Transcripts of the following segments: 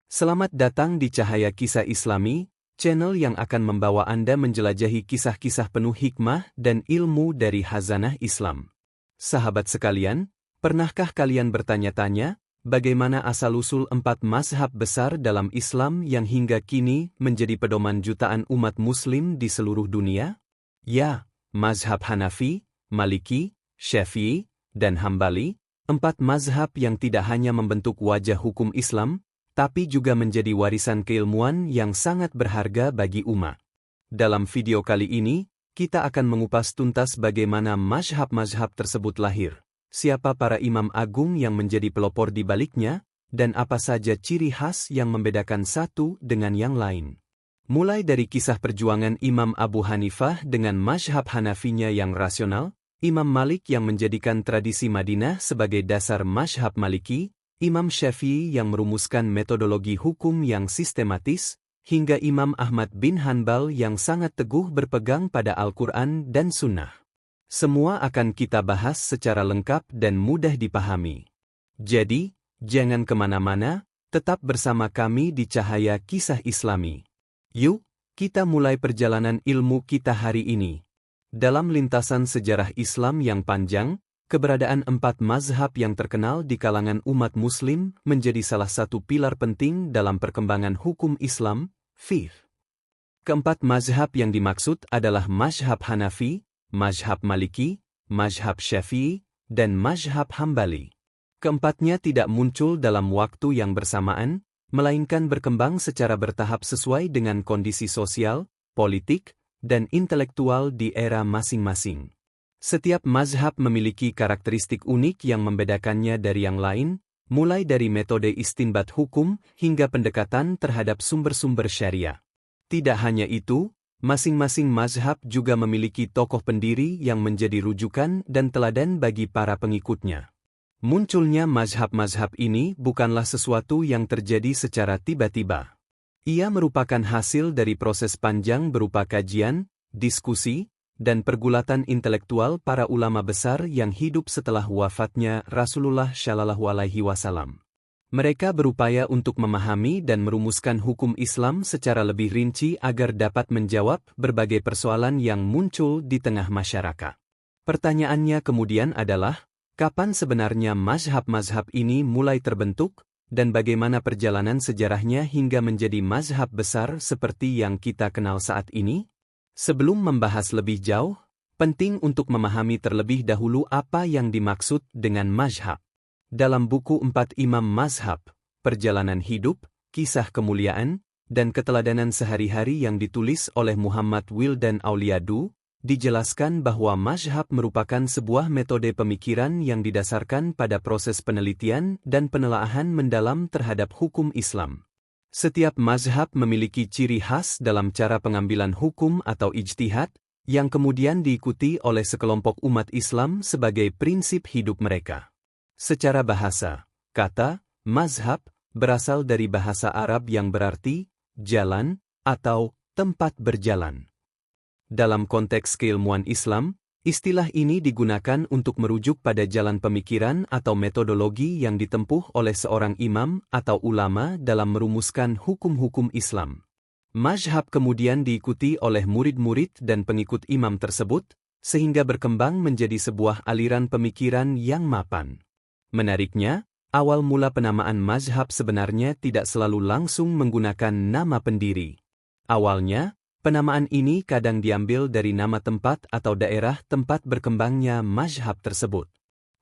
Selamat datang di Cahaya Kisah Islami, channel yang akan membawa Anda menjelajahi kisah-kisah penuh hikmah dan ilmu dari Khazanah Islam. Sahabat sekalian, pernahkah kalian bertanya-tanya, bagaimana asal-usul 4 mazhab besar dalam Islam yang hingga kini menjadi pedoman jutaan umat Muslim di seluruh dunia? Ya, mazhab Hanafi, Maliki, Syafi'i, dan Hambali, 4 mazhab yang tidak hanya membentuk wajah hukum Islam, tapi juga menjadi warisan keilmuan yang sangat berharga bagi umat. Dalam video kali ini, kita akan mengupas tuntas bagaimana mazhab-mazhab tersebut lahir, siapa para imam agung yang menjadi pelopor di baliknya, dan apa saja ciri khas yang membedakan satu dengan yang lain. Mulai dari kisah perjuangan Imam Abu Hanifah dengan mazhab Hanafinya yang rasional, Imam Malik yang menjadikan tradisi Madinah sebagai dasar mazhab Maliki, Imam Syafi'i yang merumuskan metodologi hukum yang sistematis, hingga Imam Ahmad bin Hanbal yang sangat teguh berpegang pada Al-Quran dan Sunnah. Semua akan kita bahas secara lengkap dan mudah dipahami. Jadi, jangan kemana-mana, tetap bersama kami di Cahaya Kisah Islami. Yuk, kita mulai perjalanan ilmu kita hari ini. Dalam lintasan sejarah Islam yang panjang, keberadaan 4 mazhab yang terkenal di kalangan umat Muslim menjadi salah satu pilar penting dalam perkembangan hukum Islam, fiqh. Keempat mazhab yang dimaksud adalah mazhab Hanafi, mazhab Maliki, mazhab Syafi'i, dan mazhab Hambali. Keempatnya tidak muncul dalam waktu yang bersamaan, melainkan berkembang secara bertahap sesuai dengan kondisi sosial, politik, dan intelektual di era masing-masing. Setiap mazhab memiliki karakteristik unik yang membedakannya dari yang lain, mulai dari metode istinbat hukum hingga pendekatan terhadap sumber-sumber syariah. Tidak hanya itu, masing-masing mazhab juga memiliki tokoh pendiri yang menjadi rujukan dan teladan bagi para pengikutnya. Munculnya mazhab-mazhab ini bukanlah sesuatu yang terjadi secara tiba-tiba. Ia merupakan hasil dari proses panjang berupa kajian, diskusi, dan pergulatan intelektual para ulama besar yang hidup setelah wafatnya Rasulullah Shallallahu Alaihi Wasallam. Mereka berupaya untuk memahami dan merumuskan hukum Islam secara lebih rinci agar dapat menjawab berbagai persoalan yang muncul di tengah masyarakat. Pertanyaannya kemudian adalah, kapan sebenarnya mazhab-mazhab ini mulai terbentuk, dan bagaimana perjalanan sejarahnya hingga menjadi mazhab besar seperti yang kita kenal saat ini? Sebelum membahas lebih jauh, penting untuk memahami terlebih dahulu apa yang dimaksud dengan mazhab. Dalam buku 4 Imam Mazhab, Perjalanan Hidup, Kisah Kemuliaan, dan Keteladanan Sehari-hari yang ditulis oleh Muhammad Wildan Auliadu, dijelaskan bahwa mazhab merupakan sebuah metode pemikiran yang didasarkan pada proses penelitian dan penelaahan mendalam terhadap hukum Islam. Setiap mazhab memiliki ciri khas dalam cara pengambilan hukum atau ijtihad, yang kemudian diikuti oleh sekelompok umat Islam sebagai prinsip hidup mereka. Secara bahasa, kata mazhab berasal dari bahasa Arab yang berarti jalan atau tempat berjalan. Dalam konteks keilmuan Islam, istilah ini digunakan untuk merujuk pada jalan pemikiran atau metodologi yang ditempuh oleh seorang imam atau ulama dalam merumuskan hukum-hukum Islam. Mazhab kemudian diikuti oleh murid-murid dan pengikut imam tersebut, sehingga berkembang menjadi sebuah aliran pemikiran yang mapan. Menariknya, awal mula penamaan mazhab sebenarnya tidak selalu langsung menggunakan nama pendiri. Awalnya, penamaan ini kadang diambil dari nama tempat atau daerah tempat berkembangnya mazhab tersebut.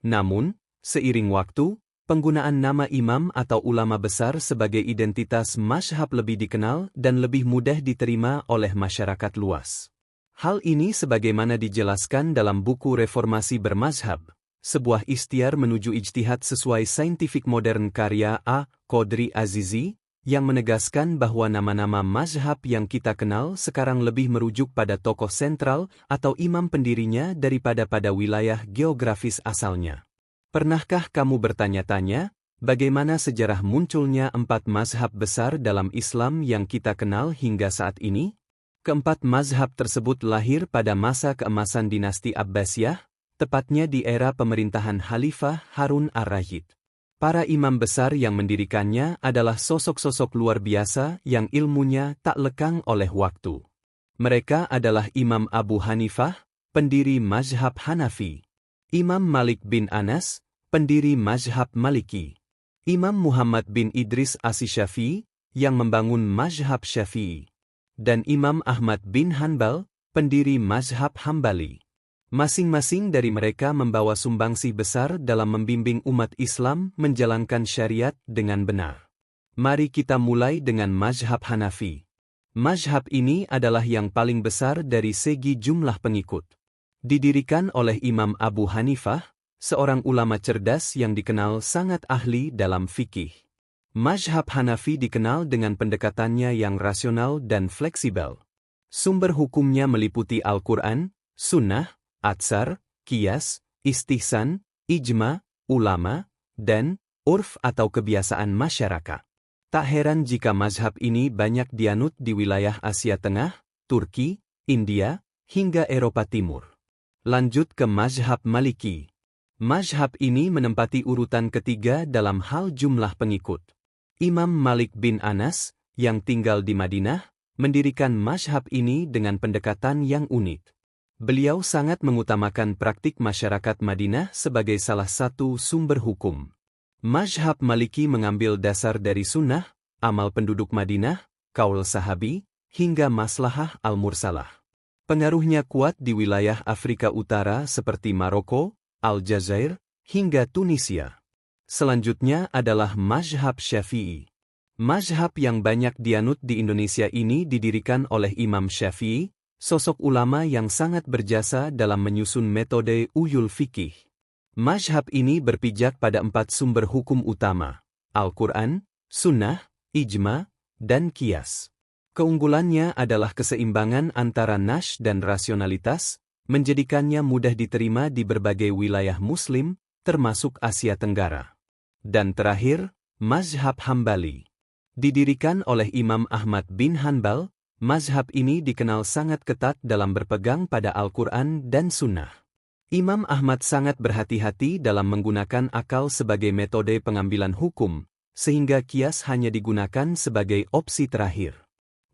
Namun, seiring waktu, penggunaan nama imam atau ulama besar sebagai identitas mazhab lebih dikenal dan lebih mudah diterima oleh masyarakat luas. Hal ini sebagaimana dijelaskan dalam buku Reformasi Bermazhab, sebuah ikhtiar menuju ijtihad sesuai saintifik modern karya A. Qodri Azizi, yang menegaskan bahwa nama-nama mazhab yang kita kenal sekarang lebih merujuk pada tokoh sentral atau imam pendirinya daripada pada wilayah geografis asalnya. Pernahkah kamu bertanya-tanya, bagaimana sejarah munculnya 4 mazhab besar dalam Islam yang kita kenal hingga saat ini? Keempat mazhab tersebut lahir pada masa keemasan dinasti Abbasiyah, tepatnya di era pemerintahan Khalifah Harun ar-Rasyid. Para imam besar yang mendirikannya adalah sosok-sosok luar biasa yang ilmunya tak lekang oleh waktu. Mereka adalah Imam Abu Hanifah, pendiri mazhab Hanafi. Imam Malik bin Anas, pendiri mazhab Maliki. Imam Muhammad bin Idris Asy-Syafi'i, yang membangun mazhab Syafi'i. Dan Imam Ahmad bin Hanbal, pendiri mazhab Hambali. Masing-masing dari mereka membawa sumbangsih besar dalam membimbing umat Islam menjalankan syariat dengan benar. Mari kita mulai dengan mazhab Hanafi. Mazhab ini adalah yang paling besar dari segi jumlah pengikut. Didirikan oleh Imam Abu Hanifah, seorang ulama cerdas yang dikenal sangat ahli dalam fikih. Mazhab Hanafi dikenal dengan pendekatannya yang rasional dan fleksibel. Sumber hukumnya meliputi Al-Quran, Sunnah, Atsar, Qiyas, Istihsan, Ijma, Ulama, dan Urf atau kebiasaan masyarakat. Tak heran jika mazhab ini banyak dianut di wilayah Asia Tengah, Turki, India, hingga Eropa Timur. Lanjut ke mazhab Maliki. Mazhab ini menempati urutan ketiga dalam hal jumlah pengikut. Imam Malik bin Anas, yang tinggal di Madinah, mendirikan mazhab ini dengan pendekatan yang unik. Beliau sangat mengutamakan praktik masyarakat Madinah sebagai salah satu sumber hukum. Mazhab Maliki mengambil dasar dari sunnah, amal penduduk Madinah, qaul sahabi, hingga maslahah al-mursalah. Pengaruhnya kuat di wilayah Afrika Utara seperti Maroko, Aljazair, hingga Tunisia. Selanjutnya adalah mazhab Syafi'i. Mazhab yang banyak dianut di Indonesia ini didirikan oleh Imam Syafi'i, sosok ulama yang sangat berjasa dalam menyusun metode uyul fikih. Mazhab ini berpijak pada 4 sumber hukum utama, Al-Quran, Sunnah, Ijma, dan Qiyas. Keunggulannya adalah keseimbangan antara nash dan rasionalitas, menjadikannya mudah diterima di berbagai wilayah Muslim, termasuk Asia Tenggara. Dan terakhir, mazhab Hambali. Didirikan oleh Imam Ahmad bin Hanbal, mazhab ini dikenal sangat ketat dalam berpegang pada Al-Quran dan Sunnah. Imam Ahmad sangat berhati-hati dalam menggunakan akal sebagai metode pengambilan hukum, sehingga qiyas hanya digunakan sebagai opsi terakhir.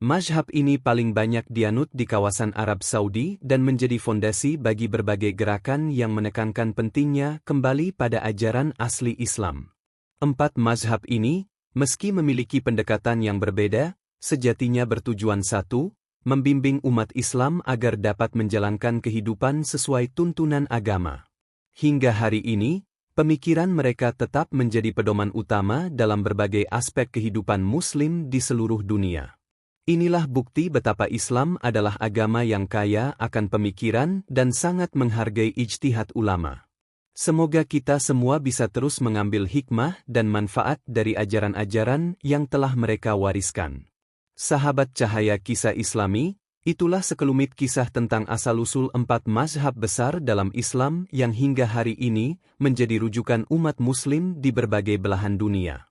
Mazhab ini paling banyak dianut di kawasan Arab Saudi dan menjadi fondasi bagi berbagai gerakan yang menekankan pentingnya kembali pada ajaran asli Islam. 4 mazhab ini, meski memiliki pendekatan yang berbeda, sejatinya bertujuan satu, membimbing umat Islam agar dapat menjalankan kehidupan sesuai tuntunan agama. Hingga hari ini, pemikiran mereka tetap menjadi pedoman utama dalam berbagai aspek kehidupan Muslim di seluruh dunia. Inilah bukti betapa Islam adalah agama yang kaya akan pemikiran dan sangat menghargai ijtihad ulama. Semoga kita semua bisa terus mengambil hikmah dan manfaat dari ajaran-ajaran yang telah mereka wariskan. Sahabat cahaya kisah Islami, itulah sekelumit kisah tentang asal-usul 4 mazhab besar dalam Islam yang hingga hari ini menjadi rujukan umat Muslim di berbagai belahan dunia.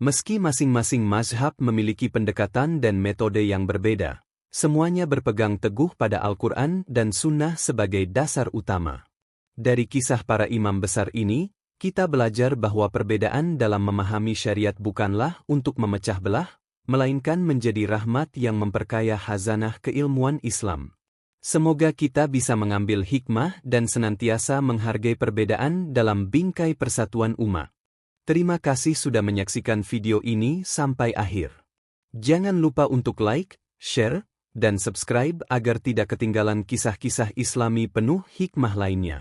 Meski masing-masing mazhab memiliki pendekatan dan metode yang berbeda, semuanya berpegang teguh pada Al-Quran dan Sunnah sebagai dasar utama. Dari kisah para imam besar ini, kita belajar bahwa perbedaan dalam memahami syariat bukanlah untuk memecah belah, melainkan menjadi rahmat yang memperkaya khazanah keilmuan Islam. Semoga kita bisa mengambil hikmah dan senantiasa menghargai perbedaan dalam bingkai persatuan umat. Terima kasih sudah menyaksikan video ini sampai akhir. Jangan lupa untuk like, share, dan subscribe agar tidak ketinggalan kisah-kisah Islami penuh hikmah lainnya.